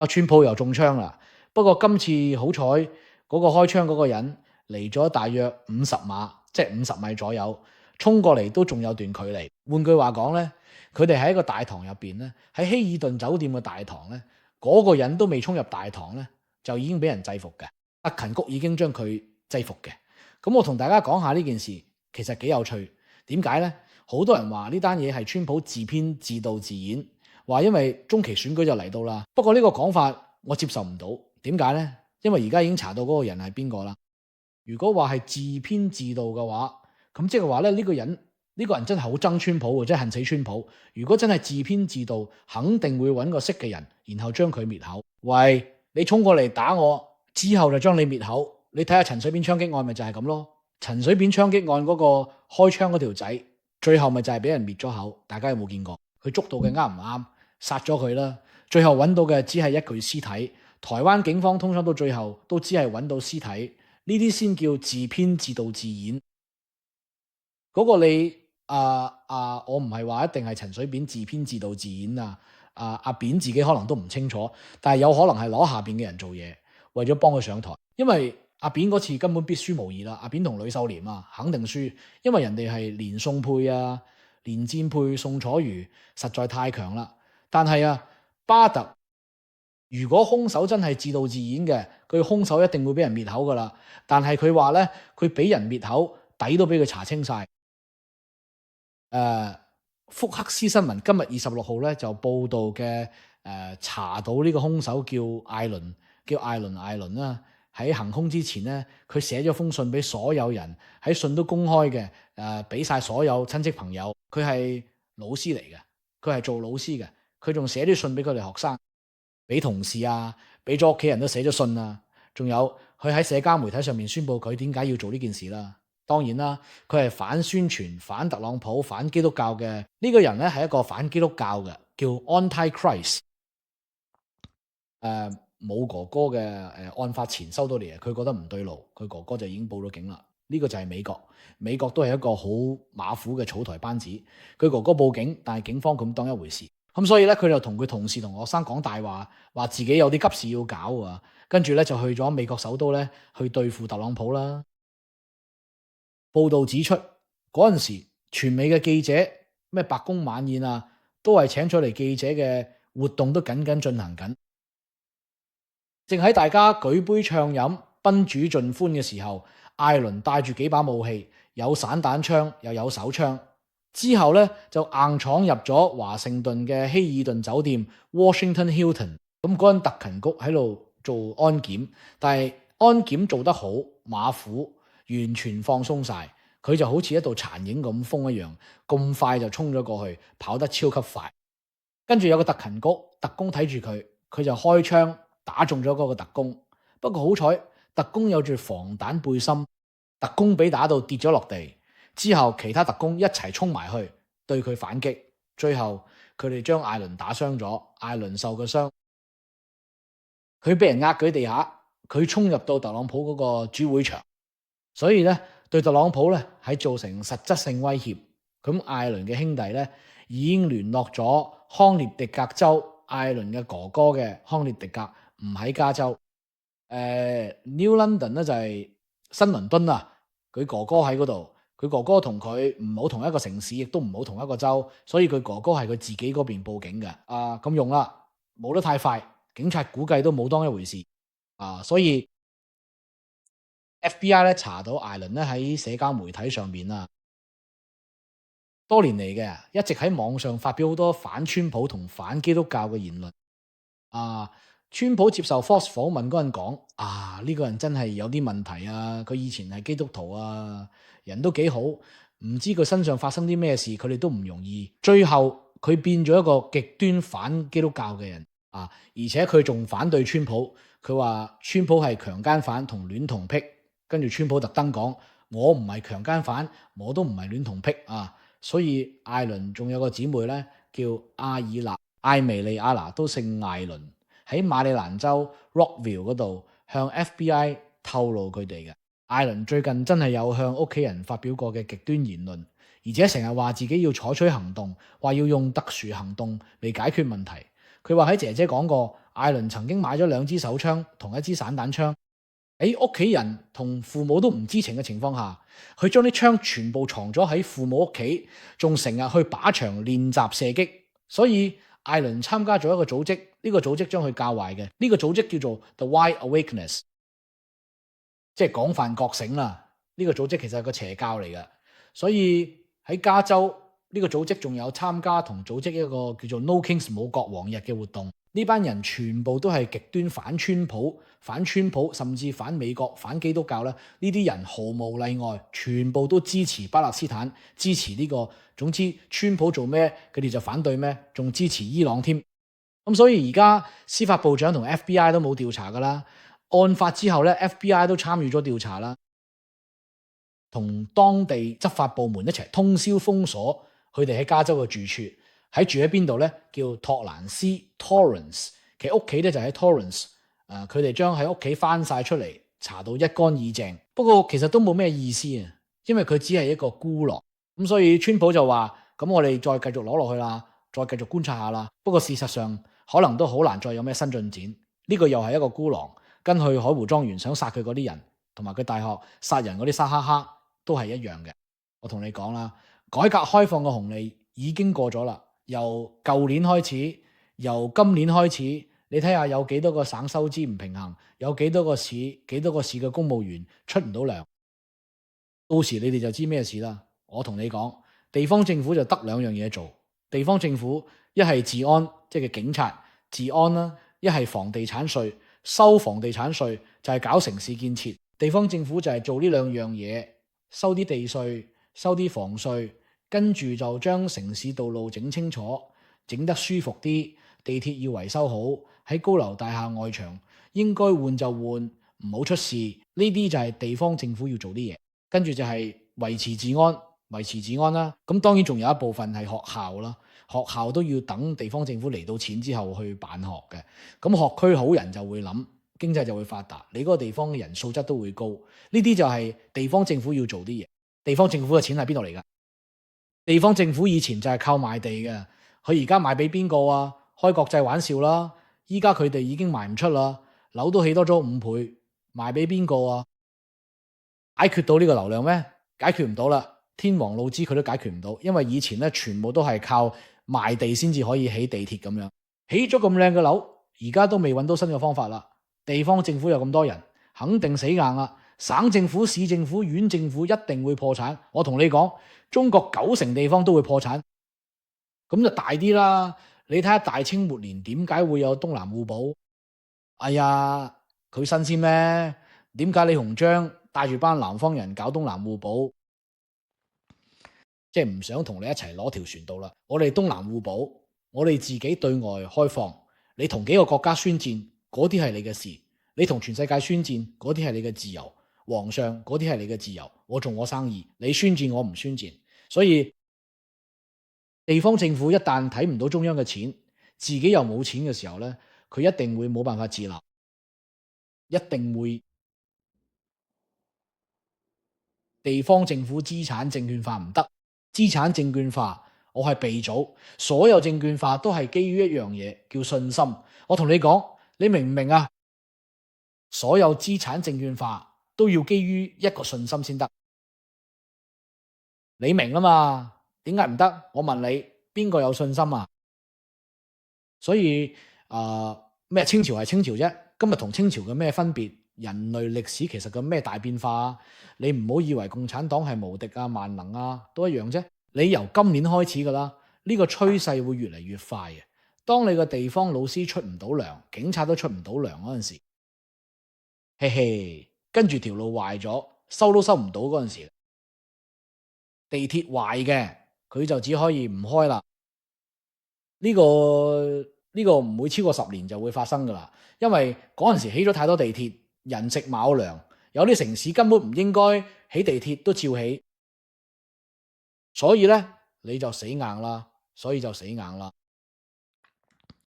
川普又中槍啦。不過今次好彩嗰個開槍嗰個人離咗大約50碼，即係50米左右，衝過嚟都仲有段距離。換句話講咧，佢哋喺一個大堂入邊咧，喺希爾頓酒店嘅大堂咧，嗰個人都未衝入大堂咧，就已經俾人制服嘅。特勤局已經將佢制服嘅。咁我同大家講下呢件事，其實幾有趣。點解咧？好多人話呢單嘢係川普自編自導自演，話因為中期選舉就嚟到啦。不過呢個講法我接受唔到。點解咧？因為而家已經查到嗰個人係邊個啦。如果話係自編自導嘅話，咁即係話咧，呢個人真係好憎川普，即係恨死川普。如果真係自編自導，肯定會揾個識嘅人，然後將佢滅口。喂，你衝過嚟打我，之後就將你滅口。你睇下陳水扁槍擊案咪就係咁咯。陳水扁槍擊案嗰個開槍嗰條仔，最後咪就係俾人滅咗口。大家有冇見過？佢捉到嘅啱唔啱？殺咗佢啦。最後揾到嘅只係一具屍體。台灣警方通常到最後都只係揾到屍體。呢啲先叫自編自導自演。嗰個你我唔係話一定係陳水扁自編自導自演啊。阿扁自己可能都唔清楚，但係有可能係攞下邊嘅人做嘢，為咗幫佢上台。因為阿扁嗰次根本必輸無疑啦。阿扁同呂秀蓮啊，肯定輸，因為人哋係連宋配啊，連戰配宋楚瑜，實在太強啦。但係巴特，如果兇手真係自導自演嘅，佢兇手一定會俾人滅口噶啦。但係佢話咧，佢俾人滅口，底都俾佢查清晒。福克斯新聞今日26號咧就報道嘅，查到呢個兇手叫艾倫，艾倫啦。喺行兇之前咧，佢寫咗封信俾所有人，喺信都公開嘅，俾晒所有親戚朋友。佢係老師嚟嘅，佢係做老師嘅，佢仲寫啲信俾佢哋學生，俾同事啊，俾咗屋企人都寫咗信啊。仲有佢喺社交媒體上面宣布佢點解要做呢件事啦。當然啦，佢係反宣傳、反特朗普、反基督教嘅。呢個人咧係一個反基督教嘅，叫 Antichrist。冇哥哥嘅案發前收到嚟，佢覺得唔對路，佢哥哥就已經報咗警啦。呢個就係美國，美國都係一個好馬虎嘅草台班子。佢哥哥報警，但係警方咁當一回事。咁所以咧，佢就同佢同事同學生講大話，話自己有啲急事要搞啊。跟住咧就去咗美國首都咧去對付特朗普啦。報道指出，嗰陣時全美嘅記者咩白宮晚宴啊，都係請咗嚟記者嘅活動都緊緊進行緊。正喺大家舉杯暢飲、賓主盡歡嘅時候，艾倫帶住幾把武器，有散彈槍又有手槍，之後咧就硬闖入咗華盛頓嘅希爾頓酒店 Washington Hilton。咁嗰陣特勤局喺度做安檢，但係安檢做得好馬虎，完全放鬆晒。佢就好似一道殘影咁風一樣，咁快就衝咗過去，跑得超級快。跟住有個特勤局特工睇住佢，佢就開槍打中咗嗰個特工。不過好彩特工有住防彈背心，特工俾打到跌咗落地。之後其他特工一齊衝埋去對佢反擊，最後佢哋將艾倫打傷咗，艾倫受嘅傷。佢俾人壓佢地下，佢衝入到特朗普嗰個主會場，所以咧對特朗普咧係造成實質性威脅。咁艾倫嘅兄弟咧已經聯絡咗康涅狄格州艾倫嘅哥哥嘅康涅狄格，唔喺加州。New London 咧就係新倫敦啊，佢哥哥喺嗰度，佢哥哥同佢唔好同一個城市，亦都唔好同一個州，所以佢哥哥係佢自己嗰邊報警嘅。咁用啦，冇得太快，警察估計都冇當一回事。所以 FBI 咧查到艾倫咧喺社交媒體上面啊，多年嚟嘅一直喺網上發表好多反川普同反基督教嘅言論。川普接受 Fox 訪問嗰陣講，呢個人真係有啲問題啊，佢以前係基督徒啊，人都幾好，唔知佢身上發生啲咩事，佢哋都唔容易。最後佢變咗一個極端反基督教嘅人而且佢仲反對川普，佢話川普係強姦犯同戀童癖，跟住川普特登講，我唔係強姦犯，我都唔係戀童癖所以艾倫仲有個姊妹咧叫艾薇莉亞娜，都姓艾倫，喺馬里蘭州 Rockville 嗰度向 FBI 透露佢哋嘅。艾倫最近真係有向屋企人發表過嘅極端言論，而且成日話自己要採取行動，話要用特殊行動嚟解決問題。佢話喺姐姐講過，艾倫曾經買咗2支手槍同1支散彈槍，喺屋企人同父母都唔知情嘅情況下，佢將啲槍全部藏咗喺父母屋企，仲成日去靶場練習射擊。所以艾倫參加咗一個組織，呢個組織將佢教壞嘅，呢個組織叫做 The Wide Awakeness， 即係廣泛覺醒啦。呢個組織其實係個邪教嚟嘅，所以喺加州呢個組織仲有參加同組織一個叫做 No Kings 冇國王日嘅活動。呢班人全部都係極端反川普、甚至反美國、反基督教啦。呢啲人毫無例外，全部都支持巴勒斯坦，支持呢個。總之，川普做咩，佢哋就反對咩，仲支持伊朗添。咁所以而家司法部長同 FBI 都冇調查噶啦。案發之後咧 ，FBI 都參與咗調查啦，同當地執法部門一齊通宵封鎖佢哋喺加州嘅住處。喺住喺邊度咧？叫托蘭斯 （Torrance）， 其屋企咧就喺 Torrance。佢哋將喺屋企翻晒出嚟，查到一乾二淨。不過其實都冇咩意思啊，因為佢只係一個孤狼。咁所以川普就話：咁我哋再繼續攞落去啦，再繼續觀察下啦。不過事實上可能都好難再有咩新進展。呢個又係一個孤狼，跟去海湖莊園想殺佢嗰啲人，同埋佢大學殺人嗰啲沙哈哈都係一樣嘅。我同你講啦，改革開放嘅紅利已經過咗啦。由舊年開始，由今年開始，你睇下有幾多個省收支唔平衡，有幾多個市嘅公務員出唔到糧，到時你哋就知咩事啦。我同你講，地方政府就得2樣嘢做。地方政府一係治安，即係警察治安啦；一係房地產稅，收房地產稅就係搞城市建設。地方政府就係做呢2樣嘢，收啲地稅，收啲房稅。跟住就將城市道路整清楚，整得舒服啲，地鐵要維修好，喺高樓大廈外牆應該換就換，唔好出事。呢啲就係地方政府要做啲嘢。跟住就係維持治安啦。咁當然仲有一部分係學校啦，學校都要等地方政府嚟到錢之後去辦學嘅。咁學區好人就會諗，經濟就會發達，你嗰個地方嘅人素質都會高。呢啲就係地方政府要做啲嘢。地方政府嘅錢喺邊度嚟㗎？地方政府以前就係靠賣地嘅，佢而家賣俾邊個啊？開國際玩笑啦！依家佢哋已經賣唔出啦，樓都起多咗5倍，賣俾邊個啊？解決到呢個流量咩？解決唔到啦！天王老子佢都解決唔到，因為以前咧全部都係靠賣地先至可以起地鐵咁樣，起咗咁靚嘅樓，而家都未揾到新嘅方法啦。地方政府有咁多人，肯定死硬啦！省政府、市政府、縣政府一定會破產。我同你講，中國90%地方都會破產，咁就大啲啦。你睇下大清末年點解會有東南互保？哎呀，佢新鮮咩？點解李鴻章帶住班南方人搞東南互保？即係唔想同你一齊攞條船度啦。我哋東南互保，我哋自己對外開放。你同幾個國家宣戰，嗰啲係你嘅事；你同全世界宣戰，嗰啲係你嘅自由。皇上嗰啲係你嘅自由，我做我生意，你宣戰我唔宣戰。所以地方政府一旦睇唔到中央嘅錢，自己又冇錢嘅時候呢，佢一定會冇辦法自立，一定會地方政府資產證券化唔得。資產證券化我係鼻祖，所有證券化都係基於一樣嘢，叫信心。我同你講，你明唔明啊？所有資產證券化都要基於一個信心先得，你明啊嘛？點解唔得？我問你，邊個有信心啊？所以咩清朝係清朝啫，今日同清朝嘅咩分別？人類歷史其實個咩大變化啊？你唔好以為共產黨係無敵啊、萬能啊，都一樣啫。你由今年開始噶啦，呢個趨勢會越嚟越快嘅。當你個地方老師出唔到糧，警察都出唔到糧嗰陣時，嘿嘿。跟住條路壞咗，收都收唔到嗰陣時，地鐵壞嘅，佢就只可以唔開啦。呢個唔會超過10年就會發生噶啦，因為嗰陣時起咗太多地鐵，人食卯糧，有啲城市根本唔應該起地鐵都照起，所以呢，你就死硬啦，